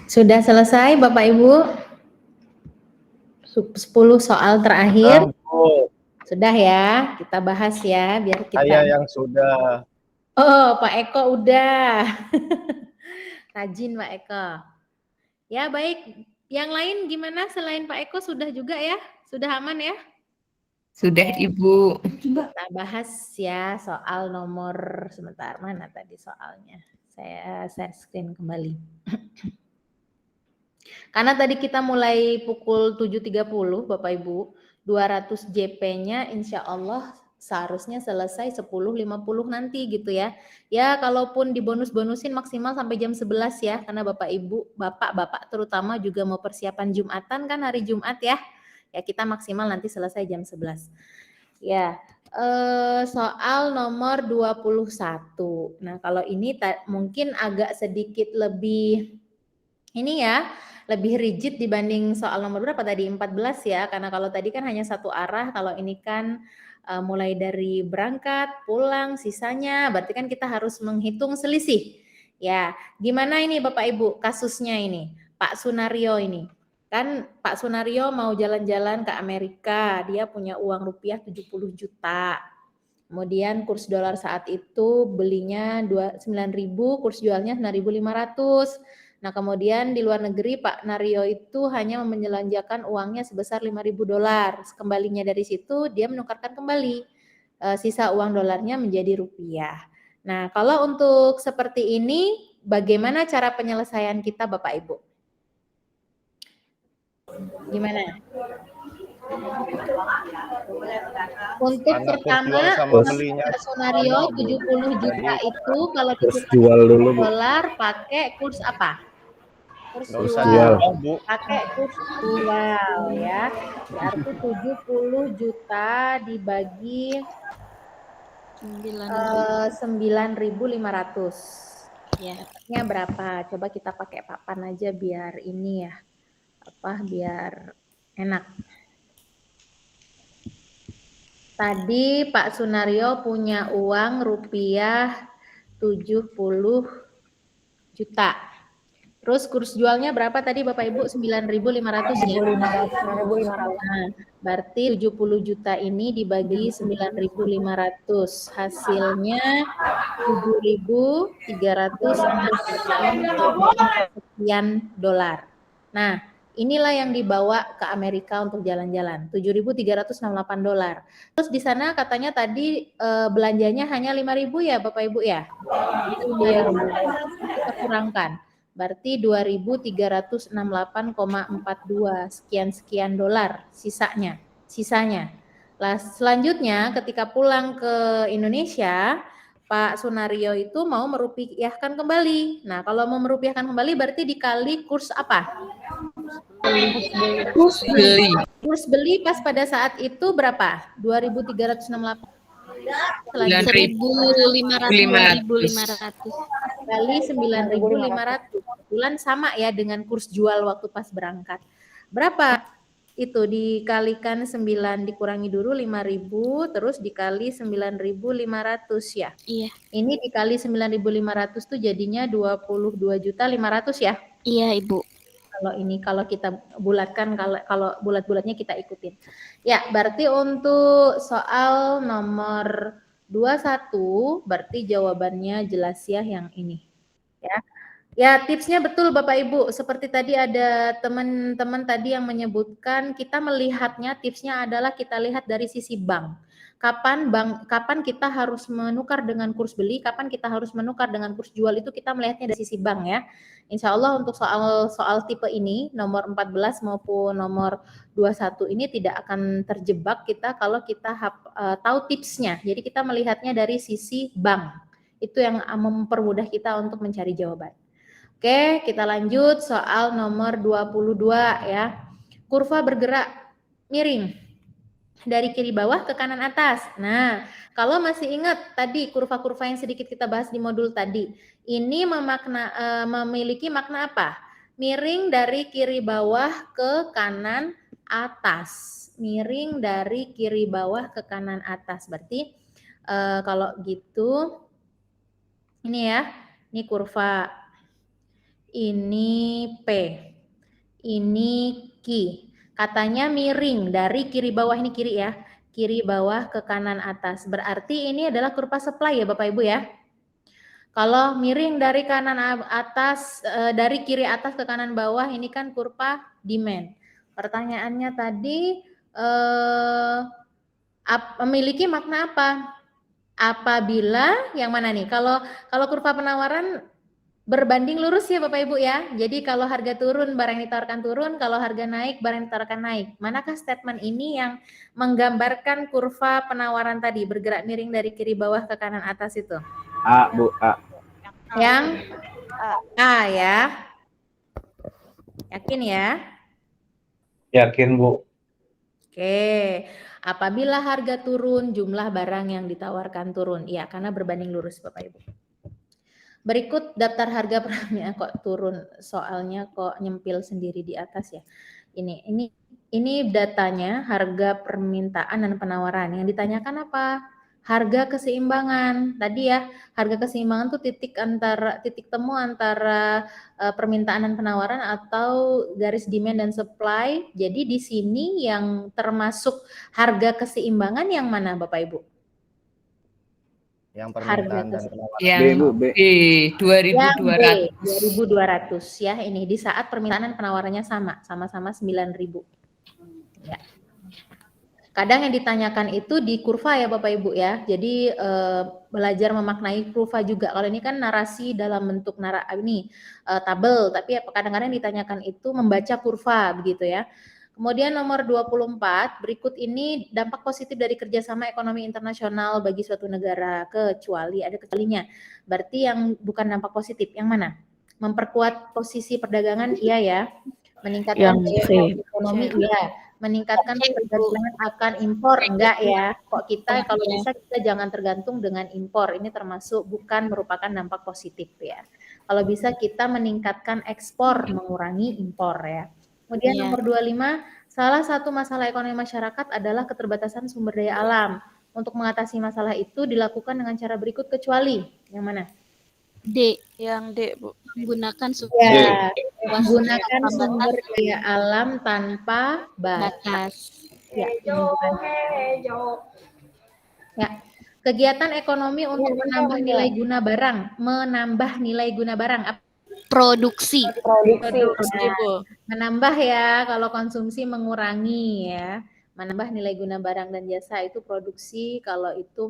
Sudah selesai Bapak Ibu? 10 soal terakhir. Bu. Sudah ya, kita bahas ya biar kita. Saya yang sudah. Oh, Pak Eko udah. Rajin Pak Eko. Ya baik, yang lain gimana selain Pak Eko sudah juga ya? Sudah aman ya? Sudah Ibu. Kita bahas ya soal nomor, sebentar, mana tadi soalnya? Saya share screen kembali. Karena tadi kita mulai pukul 7.30 Bapak Ibu, 200 JP-nya insya Allah seharusnya selesai 10.50 nanti gitu ya. Ya kalaupun dibonus-bonusin maksimal sampai jam 11 ya, karena Bapak Ibu, Bapak-bapak terutama juga mau persiapan Jumatan kan hari Jumat ya. Ya kita maksimal nanti selesai jam 11. Ya, soal nomor 21. Nah kalau ini mungkin agak sedikit lebih ini ya, lebih rigid dibanding soal nomor berapa tadi, 14 ya, karena kalau tadi kan hanya satu arah, kalau ini kan mulai dari berangkat, pulang, sisanya, berarti kan kita harus menghitung selisih. Ya, gimana ini Bapak Ibu kasusnya ini, Pak Sunario ini. Kan Pak Sunario mau jalan-jalan ke Amerika, dia punya uang rupiah 70 juta. Kemudian kurs dolar saat itu belinya 9.000, kurs jualnya 9.500. Nah kemudian di luar negeri Pak Nario itu hanya menjelanjakan uangnya sebesar 5.000 dolar. Kembalinya dari situ dia menukarkan kembali sisa uang dolarnya menjadi rupiah. Nah kalau untuk seperti ini bagaimana cara penyelesaian kita Bapak Ibu? Gimana? Untuk pertama, skenario 70 juta itu kalau jual dulu dolar pakai kurs apa? Kurs jual. Pakai kurs jual ya. Berarti 70 juta dibagi 9.500. Ya, dapatnya berapa? Coba kita pakai papan aja biar ini ya. Biar enak. Tadi Pak Sunario punya uang rupiah 70 juta. Terus kurs jualnya berapa tadi Bapak Ibu? 9.500 ya? 9.500. Nah, berarti 70 juta ini dibagi 9.500. Hasilnya 7.300 sekian dolar. Nah, inilah yang dibawa ke Amerika untuk jalan-jalan, 7.368 dolar. Terus di sana katanya tadi belanjanya hanya 5.000 ya Bapak Ibu ya? Iya. Kita kurangkan, berarti 2.368,42 sekian dolar sisanya. Lah selanjutnya ketika pulang ke Indonesia, Pak Sunario itu mau merupiahkan kembali. Nah, kalau mau merupiahkan kembali berarti dikali kurs apa? Kurs beli. Kurs beli pas pada saat itu berapa? 2.368. 1.500. Kali 9.500. Kebetulan sama ya dengan kurs jual waktu pas berangkat. Berapa? Itu dikalikan 9 dikurangi dulu 5.000 terus dikali 9.500 ya. Iya. Ini dikali 9.500 tuh jadinya 22.500.000 ya. Iya, Ibu. Kalau kita bulatkan, kalau bulat-bulatnya kita ikutin. Ya, berarti untuk soal nomor 21 berarti jawabannya jelas ya yang ini. Ya. Ya, tipsnya betul Bapak Ibu. Seperti tadi ada teman-teman tadi yang menyebutkan kita melihatnya, tipsnya adalah kita lihat dari sisi bank. Kapan kita harus menukar dengan kurs beli, kapan kita harus menukar dengan kurs jual, itu kita melihatnya dari sisi bank ya. Insya Allah untuk soal tipe ini, nomor 14 maupun nomor 21 ini tidak akan terjebak kita kalau kita tahu tipsnya. Jadi kita melihatnya dari sisi bank. Itu yang mempermudah kita untuk mencari jawaban. Oke, kita lanjut soal nomor 22 ya. Kurva bergerak miring dari kiri bawah ke kanan atas. Nah, kalau masih ingat tadi kurva-kurva yang sedikit kita bahas di modul tadi, ini memiliki makna apa? Miring dari kiri bawah ke kanan atas. Miring dari kiri bawah ke kanan atas. Berarti kalau gitu, ini ya, ini kurva. ini P, ini Q. Katanya miring dari kiri bawah, ini kiri ya, kiri bawah ke kanan atas. Berarti ini adalah kurva supply ya Bapak Ibu ya. Kalau miring dari kanan atas, dari kiri atas ke kanan bawah, ini kan kurva demand. Pertanyaannya tadi, memiliki makna apa? Apabila yang mana nih? Kalau kurva penawaran berbanding lurus ya Bapak Ibu ya. Jadi kalau harga turun, barang yang ditawarkan turun, kalau harga naik, barang yang ditawarkan naik. Manakah statement ini yang menggambarkan kurva penawaran tadi bergerak miring dari kiri bawah ke kanan atas itu? A, Bu, A. Yang A ya. Yakin ya? Yakin, Bu. Oke. Apabila harga turun, jumlah barang yang ditawarkan turun. Iya, karena berbanding lurus Bapak Ibu. Berikut daftar harga kok turun, soalnya kok nyempil sendiri di atas ya. Ini datanya harga permintaan dan penawaran. Yang ditanyakan apa? Harga keseimbangan. Tadi ya, harga keseimbangan tuh titik temu antara permintaan dan penawaran atau garis demand dan supply. Jadi di sini yang termasuk harga keseimbangan yang mana Bapak Ibu? Yang permintaan dan penawaran. Yang B, Bu, B. B, 2.200. 2.200 ya, ini di saat permintaan dan penawarannya sama-sama 9.000 ya. Kadang yang ditanyakan itu di kurva ya Bapak Ibu ya. Jadi belajar memaknai kurva juga. Kalau ini kan narasi dalam bentuk tabel, tapi kadang-kadang ditanyakan itu membaca kurva begitu ya. Kemudian nomor 24, berikut ini dampak positif dari kerjasama ekonomi internasional bagi suatu negara, kecuali ada kecualinya. Berarti yang bukan dampak positif, yang mana? Memperkuat posisi perdagangan, iya ya. Meningkatkan ekonomi, iya. Meningkatkan ketergantungan akan impor, enggak ya. Kok kita kalau bisa kita jangan tergantung dengan impor. Ini termasuk bukan merupakan dampak positif ya. Kalau bisa kita meningkatkan ekspor, mengurangi impor ya. Kemudian nomor 25, salah satu masalah ekonomi masyarakat adalah keterbatasan sumber daya alam. Untuk mengatasi masalah itu dilakukan dengan cara berikut kecuali yang mana? D, yang D, Bu. Menggunakan menggunakan sumber daya alam tanpa batas. Ya, kegiatan ekonomi untuk menambah nilai guna barang, Produksi. Menambah ya, kalau konsumsi mengurangi ya. Menambah nilai guna barang dan jasa itu produksi, kalau itu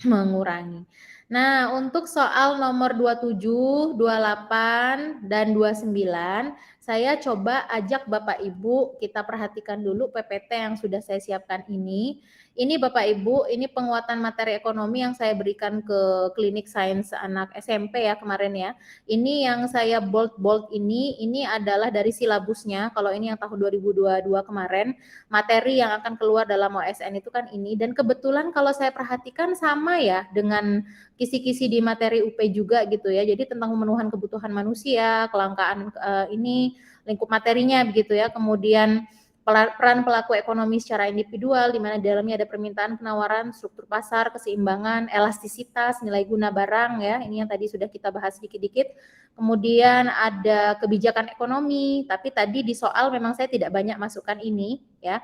mengurangi. Nah, untuk soal nomor 27, 28, dan 29, saya coba ajak Bapak Ibu, kita perhatikan dulu PPT yang sudah saya siapkan ini. Ini Bapak Ibu, ini penguatan materi ekonomi yang saya berikan ke klinik sains anak SMP ya kemarin ya. Ini yang saya bold ini adalah dari silabusnya. Kalau ini yang tahun 2022 kemarin, materi yang akan keluar dalam OSN itu kan ini. Dan kebetulan kalau saya perhatikan sama ya dengan kisi-kisi di materi UP juga gitu ya. Jadi tentang pemenuhan kebutuhan manusia, kelangkaan ini lingkup materinya begitu ya. Kemudian peran pelaku ekonomi secara individual, di mana di dalamnya ada permintaan, penawaran, struktur pasar, keseimbangan, elastisitas, nilai guna barang ya, ini yang tadi sudah kita bahas dikit-dikit. Kemudian ada kebijakan ekonomi, tapi tadi di soal memang saya tidak banyak masukkan ini ya.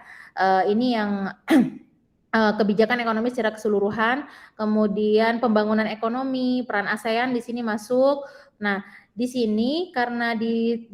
Ini yang kebijakan ekonomi secara keseluruhan, kemudian pembangunan ekonomi, peran ASEAN di sini masuk. Nah, di sini karena di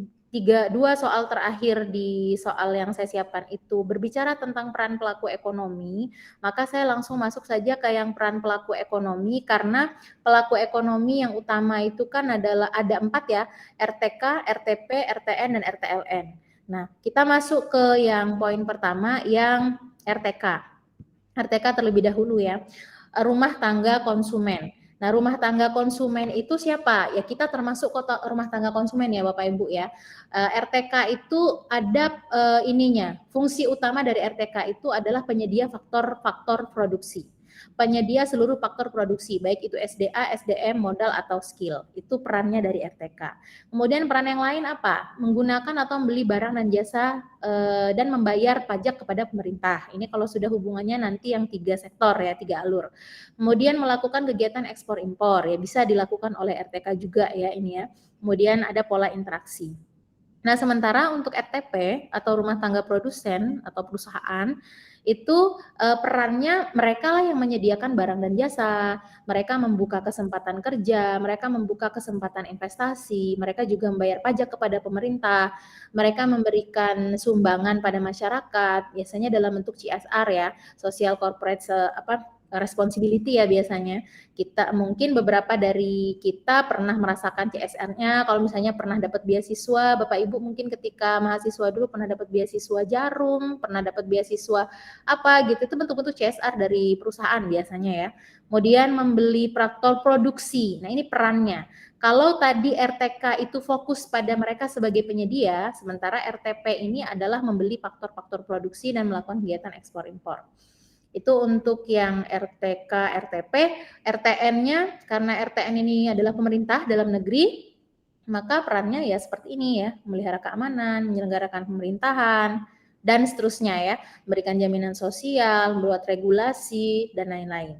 dua soal terakhir di soal yang saya siapkan itu berbicara tentang peran pelaku ekonomi, maka saya langsung masuk saja ke yang peran pelaku ekonomi, karena pelaku ekonomi yang utama itu kan adalah ada 4 ya, RTK, RTP, RTN, dan RTLN. Nah, kita masuk ke yang poin pertama yang RTK. RTK terlebih dahulu ya, rumah tangga konsumen. Nah, rumah tangga konsumen itu siapa? Ya kita termasuk rumah tangga konsumen ya Bapak Ibu ya. RTK itu ada ininya, fungsi utama dari RTK itu adalah penyedia faktor-faktor produksi. penyedia seluruh faktor produksi, baik itu SDA, SDM, modal atau skill. Itu perannya dari RTK. Kemudian peran yang lain apa? Menggunakan atau membeli barang dan jasa dan membayar pajak kepada pemerintah. Ini kalau sudah hubungannya nanti yang 3 sektor ya, 3 alur. Kemudian melakukan kegiatan ekspor impor ya, bisa dilakukan oleh RTK juga ya ini ya. Kemudian ada pola interaksi. Nah, sementara untuk RTP atau rumah tangga produsen atau perusahaan itu perannya mereka lah yang menyediakan barang dan jasa, mereka membuka kesempatan kerja, mereka membuka kesempatan investasi, mereka juga membayar pajak kepada pemerintah, mereka memberikan sumbangan pada masyarakat, biasanya dalam bentuk CSR ya, social corporate responsibility ya biasanya. Kita mungkin beberapa dari kita pernah merasakan CSR-nya, kalau misalnya pernah dapat beasiswa, Bapak Ibu mungkin ketika mahasiswa dulu pernah dapat beasiswa Jarum, pernah dapat beasiswa apa gitu, itu bentuk-bentuk CSR dari perusahaan biasanya ya. Kemudian membeli praktor produksi, nah ini perannya. Kalau tadi RTK itu fokus pada mereka sebagai penyedia, sementara RTP ini adalah membeli faktor-faktor produksi dan melakukan kegiatan ekspor impor. Itu untuk yang RTK, RTP, RTN-nya karena RTN ini adalah pemerintah dalam negeri, maka perannya ya seperti ini ya, memelihara keamanan, menyelenggarakan pemerintahan, dan seterusnya ya, memberikan jaminan sosial, membuat regulasi, dan lain-lain.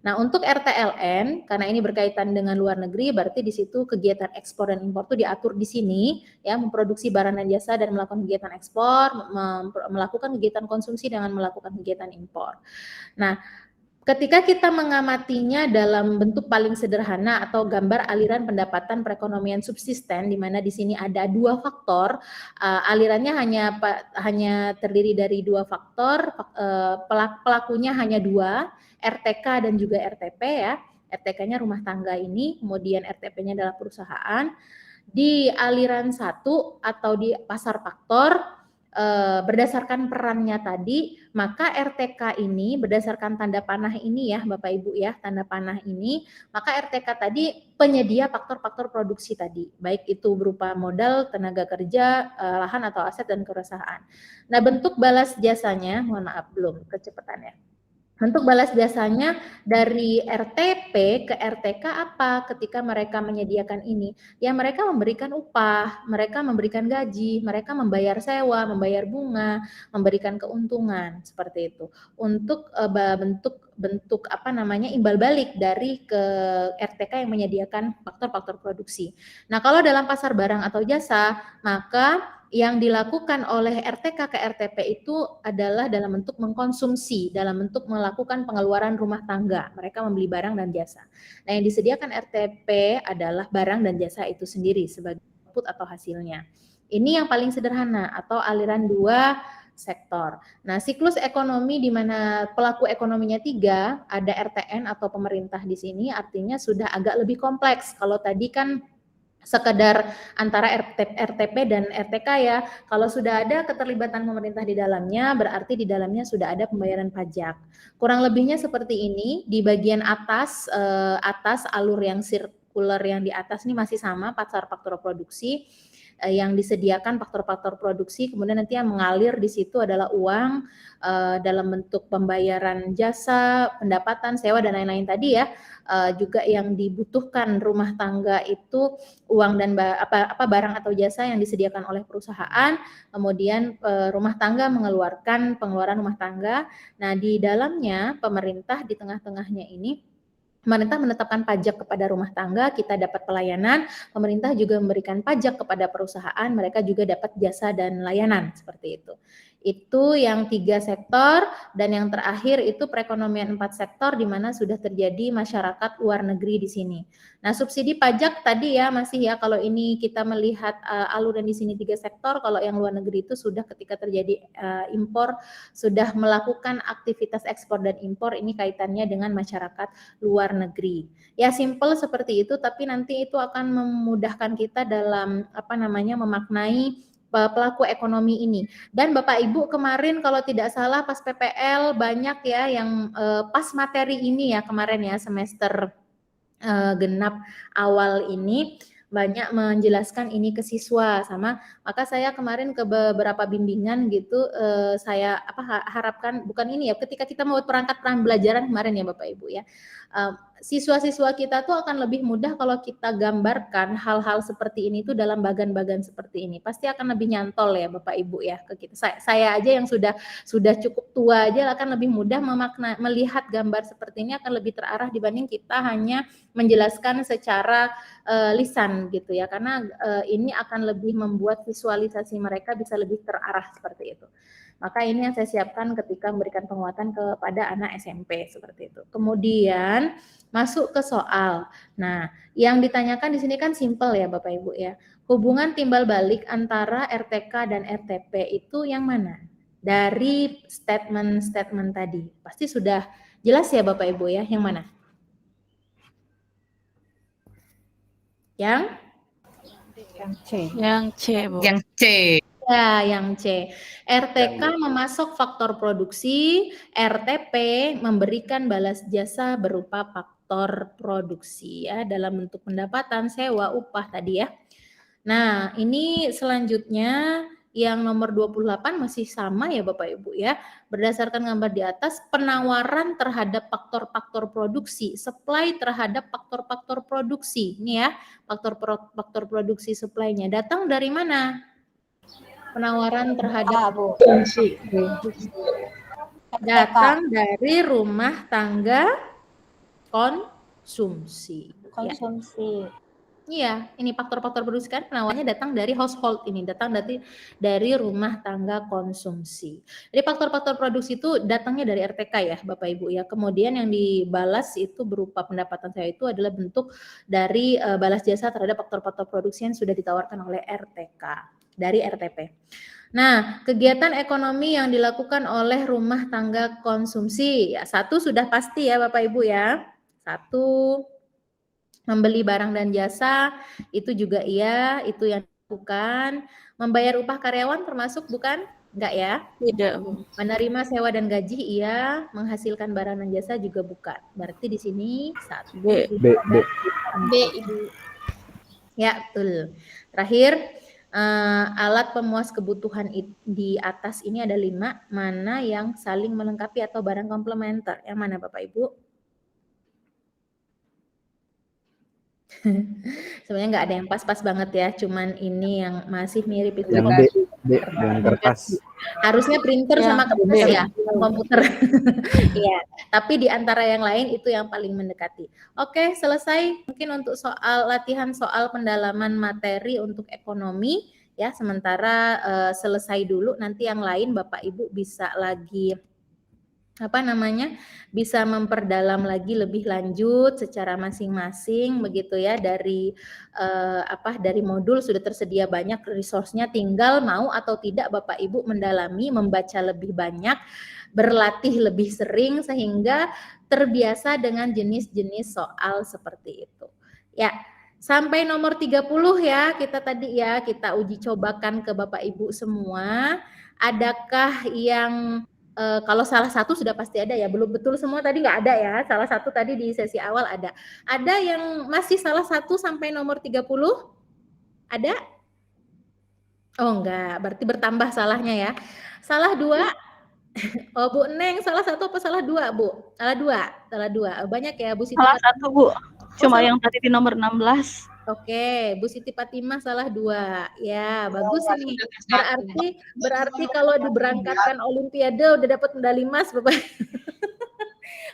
Nah, untuk RTLN, karena ini berkaitan dengan luar negeri, berarti di situ kegiatan ekspor dan impor itu diatur di sini, ya, memproduksi barang dan jasa dan melakukan kegiatan ekspor, melakukan kegiatan konsumsi dengan melakukan kegiatan impor. Nah, ketika kita mengamatinya dalam bentuk paling sederhana atau gambar aliran pendapatan perekonomian subsisten, di mana di sini ada 2 faktor, alirannya hanya terdiri dari 2 faktor, pelakunya hanya 2, RTK dan juga RTP ya. RTK-nya rumah tangga ini, kemudian RTP-nya adalah perusahaan. Di aliran 1 atau di pasar faktor, berdasarkan perannya tadi, maka RTK ini berdasarkan tanda panah ini ya Bapak Ibu ya, tanda panah ini, maka RTK tadi penyedia faktor-faktor produksi tadi, baik itu berupa modal, tenaga kerja, lahan atau aset dan keresahan. Nah, bentuk balas jasanya, mohon maaf belum kecepatan ya. Bentuk balas jasanya dari RTP ke RTK apa ketika mereka menyediakan ini? Ya mereka memberikan upah, mereka memberikan gaji, mereka membayar sewa, membayar bunga, memberikan keuntungan seperti itu. Untuk bentuk imbal balik dari ke RTK yang menyediakan faktor-faktor produksi. Nah, kalau dalam pasar barang atau jasa, maka yang dilakukan oleh RTK ke RTP itu adalah dalam bentuk mengkonsumsi, dalam bentuk melakukan pengeluaran rumah tangga. Mereka membeli barang dan jasa. Nah, yang disediakan RTP adalah barang dan jasa itu sendiri sebagai output atau hasilnya. Ini yang paling sederhana atau aliran 2 sektor. Nah, siklus ekonomi di mana pelaku ekonominya 3, ada RTN atau pemerintah di sini, artinya sudah agak lebih kompleks. Kalau tadi kan sekedar antara RTP dan RTK ya. Kalau sudah ada keterlibatan pemerintah di dalamnya, berarti di dalamnya sudah ada pembayaran pajak. Kurang lebihnya seperti ini. Di bagian atas alur yang sirkular yang di atas ini masih sama, pasar faktor produksi yang disediakan faktor-faktor produksi, kemudian nanti yang mengalir di situ adalah uang dalam bentuk pembayaran jasa, pendapatan, sewa dan lain-lain tadi ya. Juga yang dibutuhkan rumah tangga itu uang dan barang atau jasa yang disediakan oleh perusahaan, kemudian rumah tangga mengeluarkan pengeluaran rumah tangga. Nah, di dalamnya pemerintah di tengah-tengahnya ini pemerintah menetapkan pajak kepada rumah tangga, kita dapat pelayanan, pemerintah juga memberikan pajak kepada perusahaan, mereka juga dapat jasa dan layanan seperti itu. Itu yang 3 sektor, dan yang terakhir itu perekonomian 4 sektor di mana sudah terjadi masyarakat luar negeri di sini. Nah, subsidi pajak tadi ya masih ya, kalau ini kita melihat aluran di sini 3 sektor, kalau yang luar negeri itu sudah ketika terjadi impor, sudah melakukan aktivitas ekspor dan impor, ini kaitannya dengan masyarakat luar negeri. Ya simple seperti itu, tapi nanti itu akan memudahkan kita dalam memaknai pelaku ekonomi ini. Dan Bapak Ibu kemarin kalau tidak salah pas PPL banyak ya yang pas materi ini ya kemarin ya semester genap awal ini banyak menjelaskan ini ke siswa sama maka saya kemarin ke beberapa bimbingan gitu saya harapkan bukan ini ya ketika kita membuat perangkat pembelajaran kemarin ya Bapak Ibu ya siswa-siswa kita tuh akan lebih mudah kalau kita gambarkan hal-hal seperti ini tuh dalam bagan-bagan seperti ini pasti akan lebih nyantol ya Bapak Ibu ya ke kita saya aja yang sudah cukup tua aja akan lebih mudah melihat gambar seperti ini akan lebih terarah dibanding kita hanya menjelaskan secara lisan gitu ya karena ini akan lebih membuat visualisasi mereka bisa lebih terarah seperti itu. Maka ini yang saya siapkan ketika memberikan penguatan kepada anak SMP seperti itu. Kemudian masuk ke soal. Nah, yang ditanyakan di sini kan simpel ya Bapak Ibu ya. Hubungan timbal balik antara RTK dan RTP itu yang mana? Dari statement-statement tadi. Pasti sudah jelas ya Bapak Ibu ya, yang mana? Yang C. Yang C, Bu. Yang C. Ya, yang C. RTK memasok faktor produksi, RTP memberikan balas jasa berupa faktor produksi ya dalam bentuk pendapatan, sewa, upah tadi ya. Nah, ini selanjutnya yang nomor 28 masih sama ya Bapak Ibu ya. Berdasarkan gambar di atas, penawaran terhadap faktor-faktor produksi, supply terhadap faktor-faktor produksi. Ini ya, faktor produksi supply-nya datang dari mana? Penawaran terhadap Fungsi. datang dari rumah tangga konsumsi. Konsumsi. Iya, ini faktor-faktor produksi kan penawarannya datang dari household ini, datang dari rumah tangga konsumsi. Jadi faktor-faktor produksi itu datangnya dari RTK ya, Bapak Ibu ya. Kemudian yang dibalas itu berupa pendapatan saya itu adalah bentuk dari balas jasa terhadap faktor-faktor produksi yang sudah ditawarkan oleh RTK dari RTP. Nah, kegiatan ekonomi yang dilakukan oleh rumah tangga konsumsi, ya satu sudah pasti ya Bapak Ibu ya. Satu, membeli barang dan jasa, itu juga iya, itu yang dilakukan. Membayar upah karyawan termasuk bukan? Enggak ya? Tidak, Bu. Menerima sewa dan gaji iya, menghasilkan barang dan jasa juga bukan. Berarti di sini satu. B. B, Ibu. Ya, betul. Terakhir, alat pemuas kebutuhan di atas ini ada 5, mana yang saling melengkapi atau barang komplementer? Yang mana Bapak Ibu? Sebenarnya nggak ada yang pas-pas banget ya, cuman ini yang masih mirip itu. Yang B, yang kertas. Harusnya printer Yang sama kertas B. ya, komputer. Iya, tapi di antara yang lain itu yang paling mendekati. Oke, selesai. Mungkin untuk soal latihan soal pendalaman materi untuk ekonomi ya, sementara selesai dulu, nanti yang lain Bapak Ibu bisa lagi bisa memperdalam lagi lebih lanjut secara masing-masing begitu ya dari dari modul sudah tersedia banyak resource-nya, tinggal mau atau tidak Bapak Ibu mendalami, membaca lebih banyak, berlatih lebih sering sehingga terbiasa dengan jenis-jenis soal seperti itu. Ya, sampai nomor 30 ya kita tadi ya kita uji cobakan ke Bapak Ibu semua. Adakah yang kalau salah satu sudah pasti ada ya, belum betul semua tadi nggak ada ya, salah satu tadi di sesi awal ada. Ada yang masih salah satu sampai nomor 30? Ada? Oh enggak, berarti bertambah salahnya ya. Salah 2? Oh Bu Neng, salah satu apa salah 2 Bu? Salah 2. Banyak ya Bu Siti. Salah satu, Bu. Cuma salah. yang tadi di nomor 16. Oke, Bu Siti Fatimah salah 2. Ya, bagus ini. Berarti kalau diberangkatkan Olimpiade udah dapat medali emas, Bapak.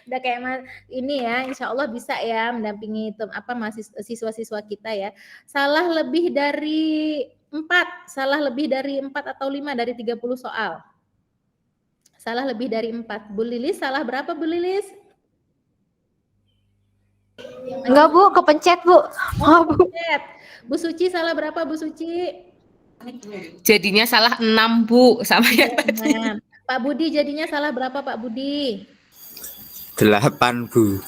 Udah kayak ini ya, insya Allah bisa ya mendampingi siswa-siswa kita ya. Salah lebih dari 4 atau 5 dari 30 soal. Salah lebih dari 4. Bu Lilis salah berapa Bu Lilis? Enggak, Bu, kepencet, Bu. Oh, kepencet. Bu Suci salah berapa Bu Suci? Jadinya salah 6, Bu, sama yang tadi. Pak Budi jadinya salah berapa Pak Budi? 8, Bu.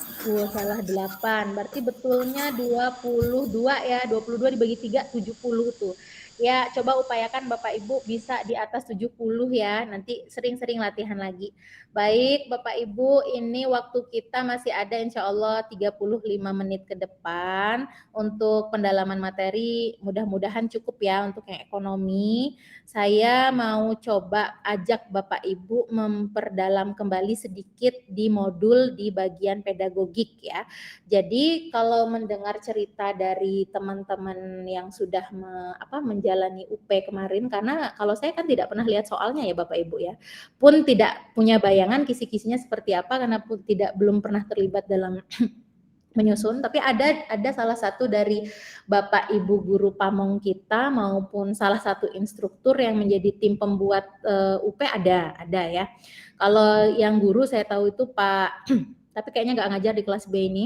Salah 8. Berarti betulnya 22 ya. 22 dibagi 3 70 tuh. Ya, coba upayakan Bapak Ibu bisa di atas 70 ya. Nanti sering-sering latihan lagi. Baik, Bapak Ibu, ini waktu kita masih ada insya Allah 35 menit ke depan untuk pendalaman materi. Mudah-mudahan cukup ya untuk yang ekonomi. Saya mau coba ajak Bapak Ibu memperdalam kembali sedikit di modul di bagian pedagogik ya. Jadi kalau mendengar cerita dari teman-teman yang sudah menjalani UP kemarin, karena kalau saya kan tidak pernah lihat soalnya ya Bapak Ibu ya, pun tidak punya bayangan kisi-kisinya seperti apa karena pun belum pernah terlibat dalam menyusun, tapi ada salah satu dari Bapak Ibu guru pamong kita maupun salah satu instruktur yang menjadi tim pembuat UP ada ya. Kalau yang guru saya tahu itu Pak tapi kayaknya nggak ngajar di kelas B ini,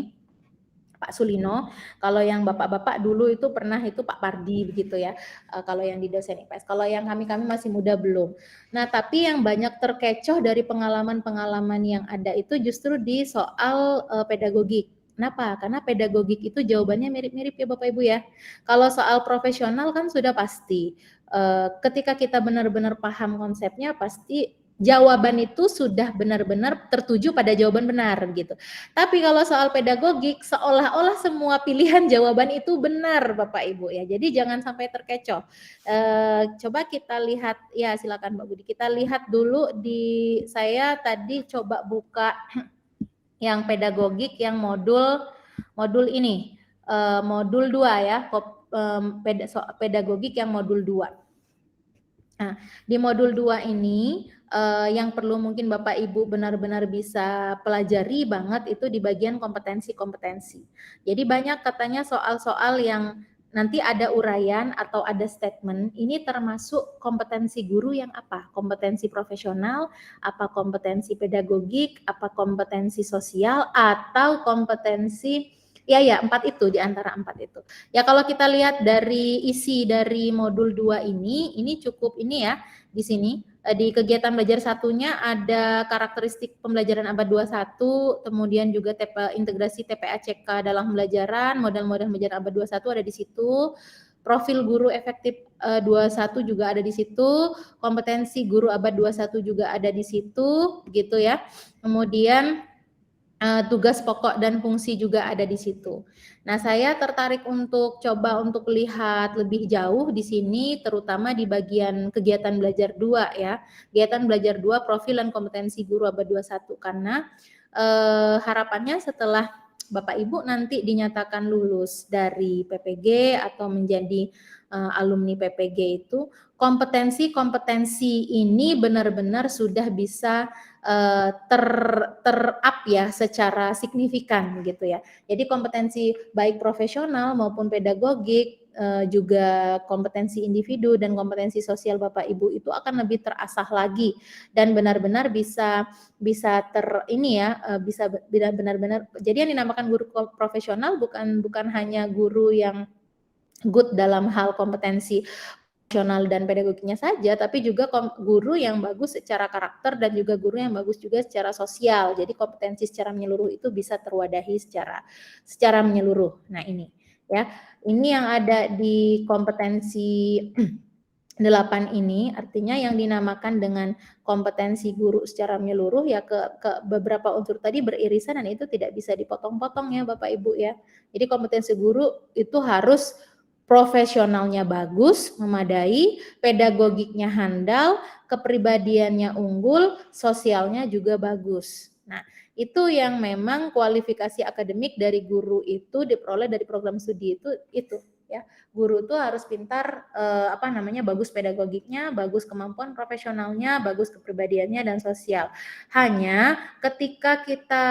Pak Sulino. Kalau yang bapak-bapak dulu itu pernah itu Pak Pardi begitu ya. Kalau yang di dosen IPS. Kalau yang kami masih muda belum. Nah, tapi yang banyak terkecoh dari pengalaman-pengalaman yang ada itu justru di soal pedagogik. Kenapa? Karena pedagogik itu jawabannya mirip-mirip ya Bapak Ibu ya. Kalau soal profesional kan sudah pasti. Ketika kita benar-benar paham konsepnya pasti jawaban itu sudah benar-benar tertuju pada jawaban benar gitu. Tapi kalau soal pedagogik seolah-olah semua pilihan jawaban itu benar Bapak Ibu ya. Jadi jangan sampai terkecoh. Coba kita lihat ya, silakan Mbak Budi. Kita lihat dulu di saya tadi coba buka yang pedagogik yang modul ini. Modul 2 ya. Pedagogik yang modul 2. Nah, di modul 2 ini yang perlu mungkin Bapak Ibu benar-benar bisa pelajari banget itu di bagian kompetensi-kompetensi. Jadi banyak katanya soal-soal yang nanti ada uraian atau ada statement, ini termasuk kompetensi guru yang apa? Kompetensi profesional, apa kompetensi pedagogik, apa kompetensi sosial, atau kompetensi ya 4 itu, di antara 4 itu. Ya kalau kita lihat dari isi dari modul 2 ini cukup ini ya, di sini di kegiatan belajar satunya ada karakteristik pembelajaran abad 21, kemudian juga integrasi TPA-CK dalam pembelajaran, model-model belajar abad 21 ada di situ, profil guru efektif 21 juga ada di situ, kompetensi guru abad 21 juga ada di situ, gitu ya. Kemudian tugas pokok dan fungsi juga ada di situ. Nah, saya tertarik untuk coba untuk lihat lebih jauh di sini, terutama di bagian kegiatan belajar 2 ya. Kegiatan belajar 2 profil dan kompetensi guru abad 21 karena harapannya setelah Bapak Ibu nanti dinyatakan lulus dari PPG atau menjadi alumni PPG itu, kompetensi-kompetensi ini benar-benar sudah bisa ter-up ya secara signifikan gitu ya. Jadi kompetensi baik profesional maupun pedagogik, juga kompetensi individu dan kompetensi sosial Bapak Ibu itu akan lebih terasah lagi dan benar-benar bisa bisa benar-benar. Jadi yang dinamakan guru profesional bukan hanya guru yang good dalam hal kompetensi profesional dan pedagogiknya saja, tapi juga guru yang bagus secara karakter dan juga guru yang bagus juga secara sosial. Jadi kompetensi secara menyeluruh itu bisa terwadahi secara menyeluruh. Nah ini ya, ini yang ada di kompetensi 8 ini, artinya yang dinamakan dengan kompetensi guru secara menyeluruh ya ke beberapa unsur tadi beririsan dan itu tidak bisa dipotong-potong ya Bapak Ibu ya. Jadi kompetensi guru itu harus profesionalnya bagus, memadai, pedagogiknya handal, kepribadiannya unggul, sosialnya juga bagus. Nah, itu yang memang kualifikasi akademik dari guru itu diperoleh dari program studi itu ya. Guru itu harus pintar bagus pedagogiknya, bagus kemampuan profesionalnya, bagus kepribadiannya dan sosial. Hanya ketika kita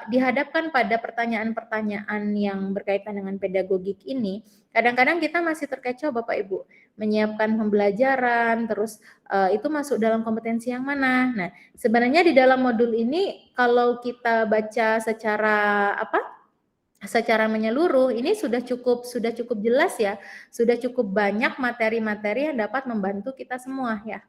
dihadapkan pada pertanyaan-pertanyaan yang berkaitan dengan pedagogik ini, kadang-kadang kita masih terkecoh Bapak Ibu, menyiapkan pembelajaran, terus itu masuk dalam kompetensi yang mana. Nah, sebenarnya di dalam modul ini kalau kita baca secara menyeluruh ini sudah cukup jelas ya, sudah cukup banyak materi-materi yang dapat membantu kita semua ya.